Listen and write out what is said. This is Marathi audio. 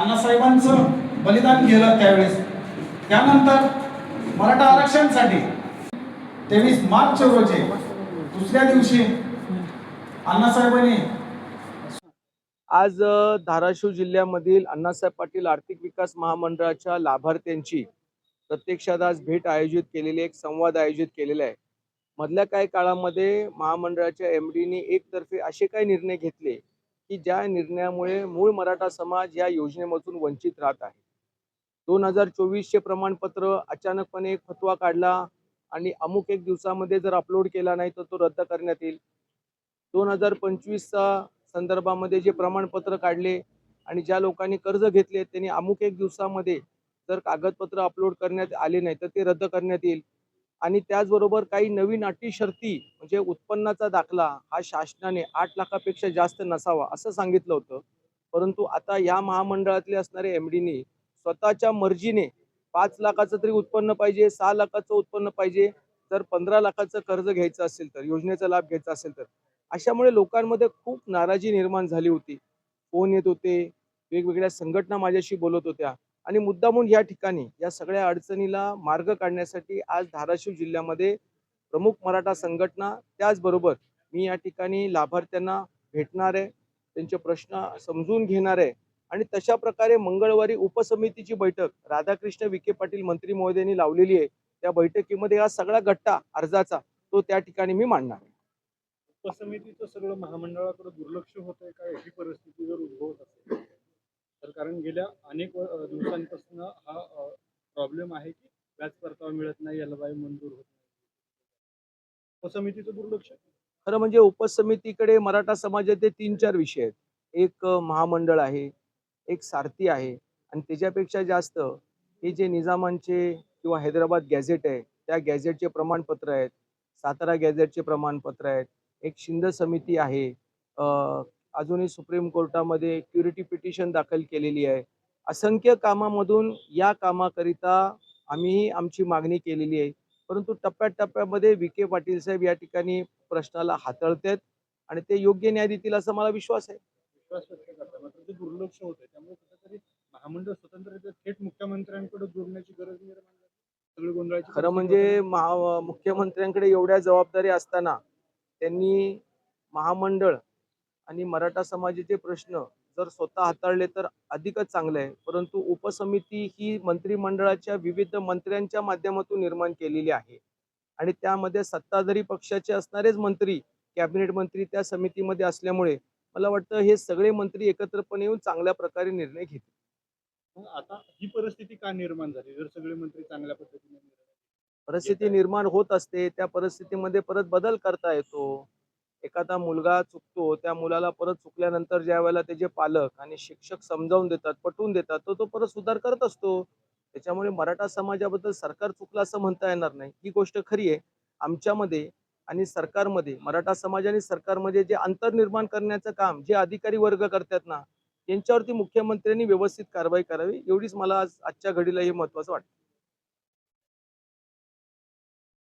अण्णासाहेबांचं बलिदान गेलं त्यावेळेस. त्यानंतर मराठा आरक्षणासाठी 23 मार्च रोजी दुसऱ्या दिवशी अण्णासाहेबांनी आज धाराशिव जिल्ह्यामधील अण्णासाहेब पाटील आर्थिक विकास महामंडळाच्या लाभार्थ्यांची प्रत्यक्षात आज भेट आयोजित केलेली, एक संवाद आयोजित केलेला आहे. मधल्या काही काळामध्ये महामंडळाच्या एमडीनी एकतर्फे असे काही निर्णय घेतले की ज्या निर्णयामुळे मूळ मराठा समाज या योजनेमधून वंचित राहत आहे. 2024चे प्रमाणपत्र अचानकपणे एक फतवा काढला आणि अमुक एक दिवसामध्ये जर अपलोड केला नाही तर तो रद्द करण्यात येईल. 2025चा संदर्भामध्ये जे प्रमाणपत्र काढले आणि ज्या लोकांनी कर्ज घेतले त्यांनी अमुक एक दिवसामध्ये जर कागदपत्र अपलोड करण्यात आले नाही तर ते रद्द करण्यात येईल. आणि त्याचबरोबर काही नवीन अटी शर्ती म्हणजे उत्पन्नाचा दाखला हा शासनाने 8 लाखापेक्षा जास्त नसावा असं सांगितलं होतं. परंतु आता या महामंडळातले असणारे एमडीनी स्वतःच्या मर्जीने 5 लाखाचं तरी उत्पन्न पाहिजे, 6 लाखाचं उत्पन्न पाहिजे, जर 15 लाखाचं कर्ज घ्यायचं असेल तर, योजनेचा लाभ घ्यायचा असेल तर. अशामुळे लोकांमध्ये खूप नाराजी निर्माण झाली होती. फोन येत होते, वेगवेगळ्या संघटना माझ्याशी बोलत होत्या आणि मुद्दामून या ठिकाणी या सगळ्या अडचणीला मार्ग काढण्यासाठी आज धाराशिव जिल्ह्यामध्ये प्रमुख मराठा संघटना त्याचबरोबर मी या ठिकाणी लाभार्थ्यांना भेटणार आहे, त्यांचे प्रश्न समजून घेणार आहे आणि तशा प्रकारे मंगळवारी उपसमितीची बैठक राधाकृष्ण विखे पाटील मंत्री महोदयांनी लावलेली आहे. त्या बैठकीमध्ये हा सगळा गट्टा अर्जाचा तो त्या ठिकाणी मी मांडणार आहे. उपसमितीचं सगळं महामंडळाकडे दुर्लक्ष होतंय का, ही परिस्थिती जर उद्भवत असेल तर? कारण गेल्या अनेक दिवसांपासून हा प्रॉब्लेम आहे की व्याज परतावा मिळत नाही, LY मंजूर होत नाही, उपसमितीचं दुर्लक्ष. खरं म्हणजे उपसमितीकडे मराठा समाजाचे 3-4 विषय आहेत. एक महामंडळ आहे, एक सारथी आहे आणि त्याच्यापेक्षा जास्त हे जे निजामांचे किंवा हैदराबाद गॅझेट आहे त्या गॅझेटचे प्रमाणपत्र आहेत, सातारा गॅझेटचे प्रमाणपत्र आहेत, एक शिंद समिती आहे, अजूनही सुप्रीम कोर्टामध्ये क्युरिटी पिटिशन दाखल केलेली आहे. असंख्य कामामधून या कामाकरिता आम्ही आमची मागणी केलेली आहे. परंतु टप्प्याटप्प्यामध्ये विखे पाटील साहेब या ठिकाणी प्रश्नाला हाताळतात आणि ते योग्य न्याय देतील असा मला विश्वास आहे. विश्वास व्यक्त करता मात्र ते दुर्लक्ष होतंय, त्यामुळे कुठेतरी महामंडळ स्वतंत्ररित्या थेट मुख्यमंत्र्यांकडे जोडण्याची गरज निर्माण झाली. सगळी गोंधळाची खरं म्हणजे मुख्यमंत्र्यांकडे एवढ्या जबाबदारी असताना त्यांनी महामंडळ आणि मराठा समाजाचे प्रश्न जर स्वतः हाताळले तर अधिकच चांगलं आहे. परंतु उपसमिती ही मंत्रिमंडळाच्या विविध मंत्र्यांच्या माध्यमातून निर्माण केलेली आहे आणि त्यामध्ये सत्ताधारी पक्षाचे असणारेच मंत्री, कॅबिनेट मंत्री त्या समितीमध्ये असल्यामुळे मला वाटतं हे सगळे मंत्री एकत्रपणे येऊन चांगल्या प्रकारे निर्णय घेतील. मग आता ही परिस्थिती का निर्माण झाली जर सगळे मंत्री चांगल्या पद्धतीने परिस्थिती निर्माण होत असते, त्या परिस्थितीमध्ये परत बदल करता येतो. एखादा मुलगा चुकतो, त्या मुलाला परत चुकल्यानंतर ज्या वेळेला त्याचे पालक आणि शिक्षक समजावून देतात, पटवून देतात, तो परत सुधार करत असतो. त्याच्यामुळे मराठा समाजाबद्दल सरकार चुकलं असं म्हणता येणार नाही. ही गोष्ट खरी आहे. आमच्यामध्ये आणि सरकारमध्ये, मराठा समाज आणि सरकारमध्ये जे अंतर निर्माण करण्याचं काम जे अधिकारी वर्ग करतात ना, त्यांच्यावरती मुख्यमंत्र्यांनी व्यवस्थित कारवाई करावी एवढीच मला आजच्या घडीला हे महत्त्वाचं वाटतं.